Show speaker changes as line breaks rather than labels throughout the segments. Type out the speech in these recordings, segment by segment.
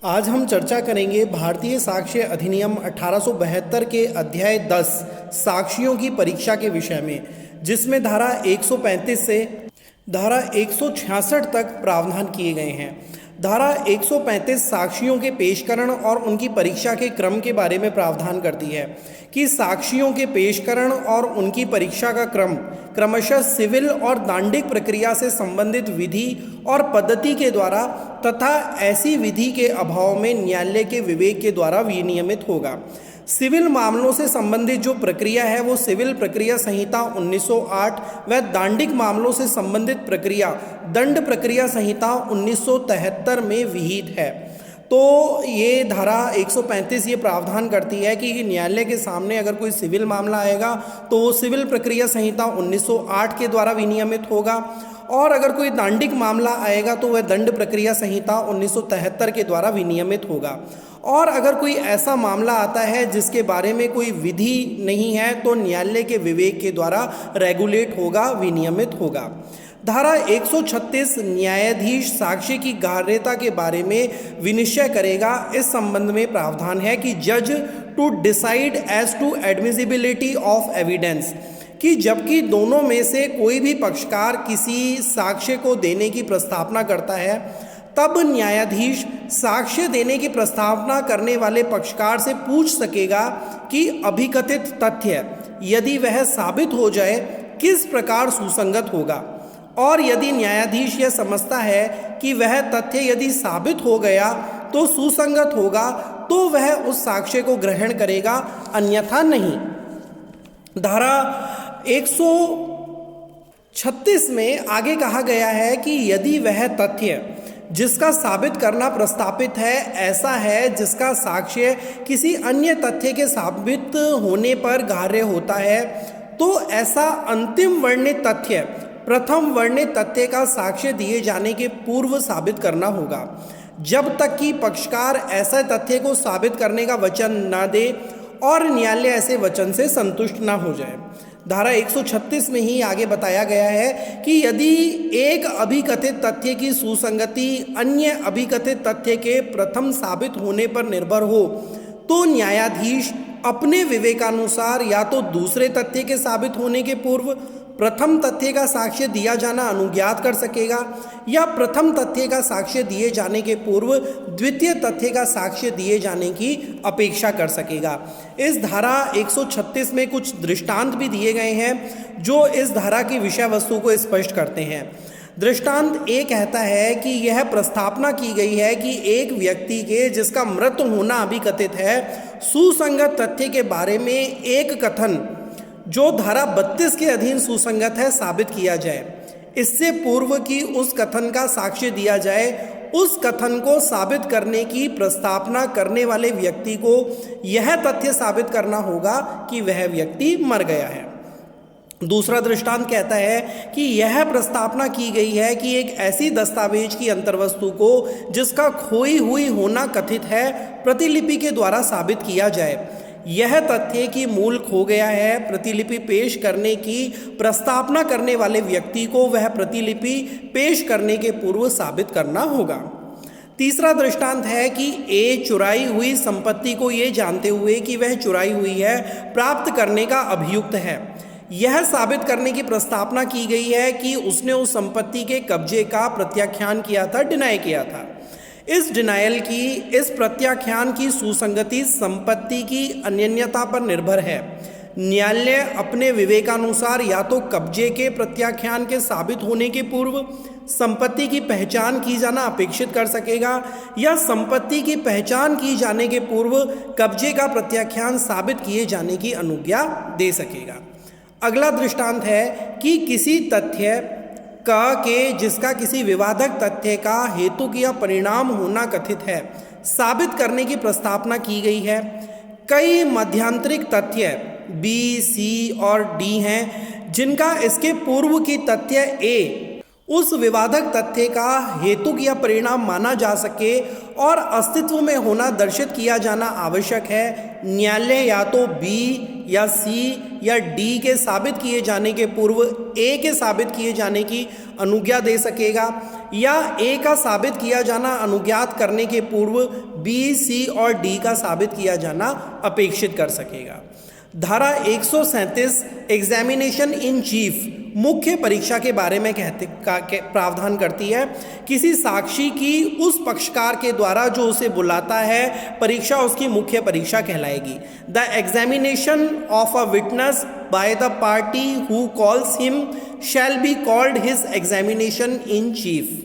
आज हम चर्चा करेंगे भारतीय साक्ष्य अधिनियम 1872 के अध्याय 10 साक्षियों की परीक्षा के विषय में, जिसमें धारा 135 से धारा 166 तक प्रावधान किए गए हैं। धारा 135 साक्षियों के पेशकरण और उनकी परीक्षा के क्रम के बारे में प्रावधान करती है कि साक्षियों के पेशकरण और उनकी परीक्षा का क्रम क्रमशः सिविल और दांडिक प्रक्रिया से संबंधित विधि और पद्धति के द्वारा तथा ऐसी विधि के अभाव में न्यायालय के विवेक के द्वारा विनियमित होगा। सिविल मामलों से संबंधित जो प्रक्रिया है वो सिविल प्रक्रिया संहिता 1908 व दांडिक मामलों से संबंधित प्रक्रिया दंड प्रक्रिया संहिता 1973 में विहित है। तो ये धारा 135 ये प्रावधान करती है कि न्यायालय के सामने अगर कोई सिविल मामला आएगा तो वो सिविल प्रक्रिया संहिता 1908 के द्वारा विनियमित होगा, और अगर कोई दांडिक मामला आएगा तो वह दंड प्रक्रिया संहिता 1973 के द्वारा विनियमित होगा। और अगर कोई ऐसा मामला आता है जिसके बारे में कोई विधि नहीं है तो न्यायालय के विवेक के द्वारा रेगुलेट होगा, विनियमित होगा। धारा 136 न्यायाधीश साक्ष्य की ग्राह्यता के बारे में विनिश्चय करेगा। इस संबंध में प्रावधान है कि जज to decide as to admissibility of evidence, कि जबकि दोनों में से कोई भी पक्षकार किसी साक्ष्य को देने की प्रस्तावना करता है, तब न्यायाधीश साक्ष्य देने की प्रस्तावना करने वाले पक्षकार से पूछ सकेगा कि अभिकथित तथ्य यदि वह साबित हो जाए किस प्रकार सुसंगत होगा, और यदि न्यायाधीश यह समझता है कि वह तथ्य यदि साबित हो गया तो सुसंगत होगा तो वह उस साक्ष्य को ग्रहण करेगा, अन्यथा नहीं। धारा 136 में आगे कहा गया है कि यदि वह तथ्य जिसका साबित करना प्रस्तावित है ऐसा है जिसका साक्ष्य किसी अन्य तथ्य के साबित होने पर ग्राह्य होता है, तो ऐसा अंतिम वर्णित तथ्य प्रथम वर्णित तथ्य का साक्ष्य दिए जाने के पूर्व साबित करना होगा, जब तक कि पक्षकार ऐसा तथ्य को साबित करने का वचन न दे और न्यायालय ऐसे वचन से संतुष्ट न हो जाए। धारा 136 में ही आगे बताया गया है कि यदि एक अभिकथित तथ्य की सुसंगति अन्य अभिकथित तथ्य के प्रथम साबित होने पर निर्भर हो तो न्यायाधीश अपने विवेकानुसार या तो दूसरे तथ्य के साबित होने के पूर्व प्रथम तथ्य का साक्ष्य दिया जाना अनुज्ञात कर सकेगा, या प्रथम तथ्य का साक्ष्य दिए जाने के पूर्व द्वितीय तथ्य का साक्ष्य दिए जाने की अपेक्षा कर सकेगा। इस धारा 136 में कुछ दृष्टांत भी दिए गए हैं जो इस धारा की विषय वस्तु को स्पष्ट करते हैं। दृष्टांत ए कहता है कि यह प्रस्तावना की गई है कि एक व्यक्ति के जिसका मृत होना अभिकथित है सुसंगत तथ्य के बारे में एक कथन जो धारा 32 के अधीन सुसंगत है साबित किया जाए। इससे पूर्व कि उस कथन का साक्ष्य दिया जाए, उस कथन को साबित करने की प्रस्तावना करने वाले व्यक्ति को यह तथ्य साबित करना होगा कि वह व्यक्ति मर गया है। दूसरा दृष्टांत कहता है कि यह प्रस्तावना की गई है कि एक ऐसी दस्तावेज की अंतर्वस्तु को जिसका खोई हुई होना कथित है प्रतिलिपि के द्वारा साबित किया जाए। यह तथ्य कि मूल खो गया है प्रतिलिपि पेश करने की प्रस्तावना करने वाले व्यक्ति को वह प्रतिलिपि पेश करने के पूर्व साबित करना होगा। तीसरा दृष्टांत है कि ए चुराई हुई संपत्ति को ये जानते हुए कि वह चुराई हुई है प्राप्त करने का अभियुक्त है। यह साबित करने की प्रस्तावना की गई है कि उसने उस संपत्ति के कब्जे का प्रत्याख्यान किया था, डिनाई किया था। इस डिनायल की इस प्रत्याख्यान की सुसंगति संपत्ति की अनन्यता पर निर्भर है। न्यायालय अपने विवेकानुसार या तो कब्जे के प्रत्याख्यान के साबित होने के पूर्व संपत्ति की पहचान की जाना अपेक्षित कर सकेगा, या संपत्ति की पहचान की जाने के पूर्व कब्जे का प्रत्याख्यान साबित किए जाने की अनुज्ञा दे सकेगा। अगला दृष्टांत है कि किसी तथ्य के जिसका किसी विवादक तथ्य का हेतु या परिणाम होना कथित है साबित करने की प्रस्तावना की गई है। कई मध्यांतरिक तथ्य बी, सी और डी हैं जिनका इसके पूर्व की तथ्य ए उस विवादक तथ्य का हेतुक या परिणाम माना जा सके और अस्तित्व में होना दर्शित किया जाना आवश्यक है। न्यायालय या तो बी या सी या डी के साबित किए जाने के पूर्व ए के साबित किए जाने की अनुज्ञा दे सकेगा या ए का साबित किया जाना अनुज्ञात करने के पूर्व बी, सी और डी का साबित किया जाना अपेक्षित कर सकेगा। धारा 137 एग्जामिनेशन इन चीफ मुख्य परीक्षा के बारे में प्रावधान करती है। किसी साक्षी की उस पक्षकार के द्वारा जो उसे बुलाता है परीक्षा उसकी मुख्य परीक्षा कहलाएगी। The examination of a witness by the party who calls him shall be called his examination in chief.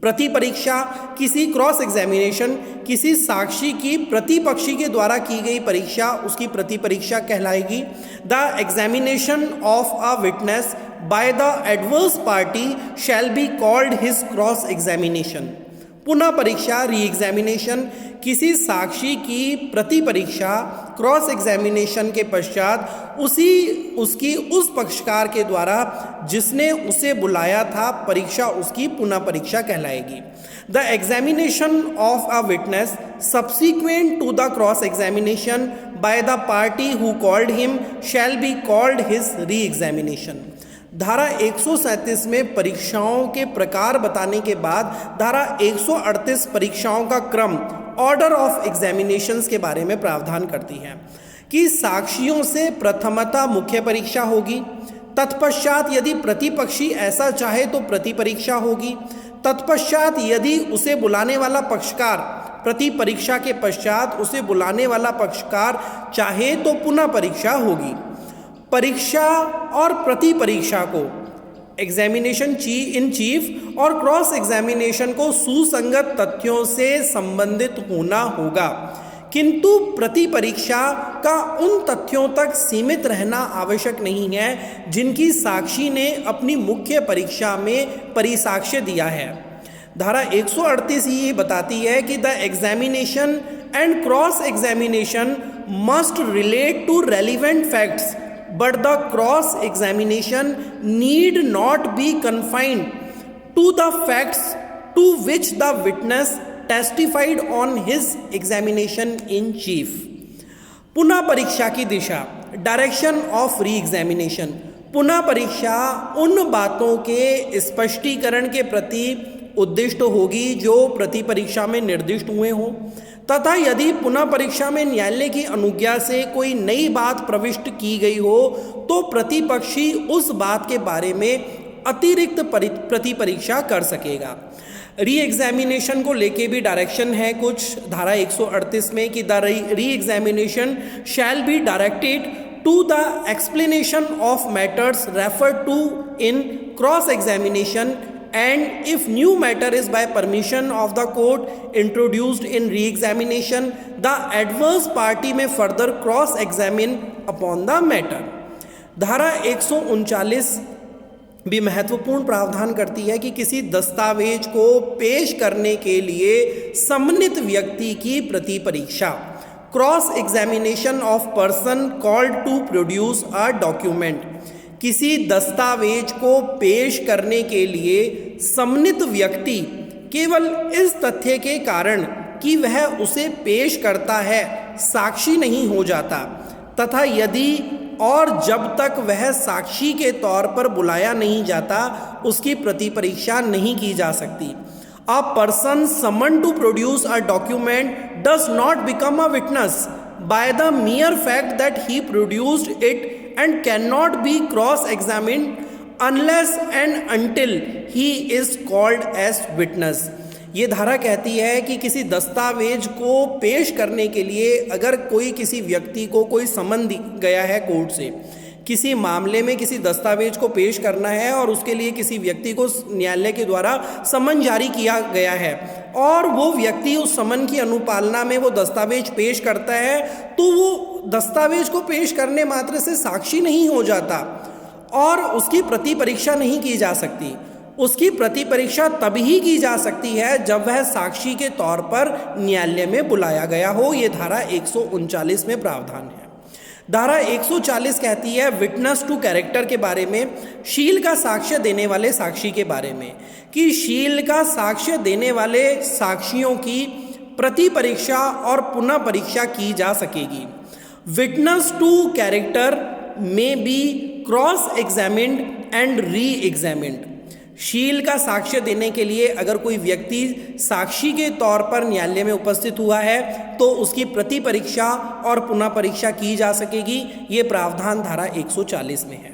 प्रति परीक्षा किसी क्रॉस एग्जामिनेशन किसी साक्षी की प्रतिपक्षी के द्वारा की गई परीक्षा उसकी प्रति परीक्षा कहलाएगी। The examination of a witness by the adverse party shall be called his cross examination. पुनः परीक्षा री एग्जामिनेशन किसी साक्षी की प्रति परीक्षा क्रॉस एग्जामिनेशन के पश्चात उसकी उस पक्षकार के द्वारा जिसने उसे बुलाया था परीक्षा उसकी पुनः परीक्षा कहलाएगी। The examination of a witness subsequent to the cross examination by the party who called him shall be called his re examination. धारा 137 में परीक्षाओं के प्रकार बताने के बाद धारा 138 परीक्षाओं का क्रम ऑर्डर ऑफ एग्जामिनेशंस के बारे में प्रावधान करती है कि साक्षियों से प्रथमतः मुख्य परीक्षा होगी, तत्पश्चात यदि प्रतिपक्षी ऐसा चाहे तो प्रति परीक्षा होगी, तत्पश्चात यदि उसे बुलाने वाला पक्षकार प्रति परीक्षा के पश्चात उसे बुलाने वाला पक्षकार चाहे तो पुनः परीक्षा होगी। परीक्षा और प्रति परीक्षा को एग्जामिनेशन इन चीफ और क्रॉस एग्जामिनेशन को सुसंगत तथ्यों से संबंधित होना होगा, किंतु प्रति परीक्षा का उन तथ्यों तक सीमित रहना आवश्यक नहीं है जिनकी साक्षी ने अपनी मुख्य परीक्षा में परिसाक्ष्य दिया है। धारा 138 ये बताती है कि the examination and cross examination must relate to relevant facts but the cross examination need not be confined to the facts to which the witness testified on his examination in chief। पुनः परीक्षा की दिशा direction of re examination. पुनः परीक्षा उन बातों के स्पष्टीकरण के प्रति उद्दिष्ट होगी जो प्रति परीक्षा में निर्दिष्ट हुए हों, तथा यदि पुनः परीक्षा में न्यायालय की अनुज्ञा से कोई नई बात प्रविष्ट की गई हो तो प्रतिपक्षी उस बात के बारे में अतिरिक्त प्रति परीक्षा कर सकेगा। री एग्जामिनेशन को लेके भी डायरेक्शन है कुछ धारा 138 में कि the re examination shall be directed to the explanation of matters referred to in cross examination and if new matter is by permission of the court introduced in re-examination, the adverse party may further cross-examine upon the matter। धारा 139 भी महत्वपूर्ण प्रावधान करती है कि किसी दस्तावेज को पेश करने के लिए सम्मानित व्यक्ति की प्रति परीक्षा cross examination of person called to produce a document. किसी दस्तावेज को पेश करने के लिए सम्मानित व्यक्ति केवल इस तथ्य के कारण कि वह उसे पेश करता है साक्षी नहीं हो जाता, तथा यदि और जब तक वह साक्षी के तौर पर बुलाया नहीं जाता उसकी प्रति परीक्षा नहीं की जा सकती। A person summon to produce a document does not become a witness by the mere fact that he produced it and cannot be cross-examined unless and until he is called as witness। ये धारा कहती है कि किसी दस्तावेज को पेश करने के लिए अगर किसी व्यक्ति को कोई समन गया है कोर्ट से, किसी मामले में किसी दस्तावेज को पेश करना है और उसके लिए किसी व्यक्ति को न्यायालय के द्वारा समन जारी किया गया है और वो व्यक्ति उस समन की अनुपालना में वो दस्तावेज पेश करता है, तो वो दस्तावेज को पेश करने मात्र से साक्षी नहीं हो जाता और उसकी प्रति परीक्षा नहीं की जा सकती। उसकी प्रति परीक्षा तभी की जा सकती है जब वह साक्षी के तौर पर न्यायालय में बुलाया गया हो। ये धारा 139 में प्रावधान है। धारा 140 कहती है विटनेस टू कैरेक्टर के बारे में, शील का साक्ष्य देने वाले साक्षी के बारे में, कि शील का साक्ष्य देने वाले साक्षियों की प्रति परीक्षा और पुनः परीक्षा की जा सकेगी। विटनेस टू कैरेक्टर में B cross examined and re examined. शील का साक्ष्य देने के लिए अगर कोई व्यक्ति साक्षी के तौर पर न्यायालय में उपस्थित हुआ है तो उसकी प्रति परीक्षा और पुनः परीक्षा की जा सकेगी। ये प्रावधान धारा 140 में है।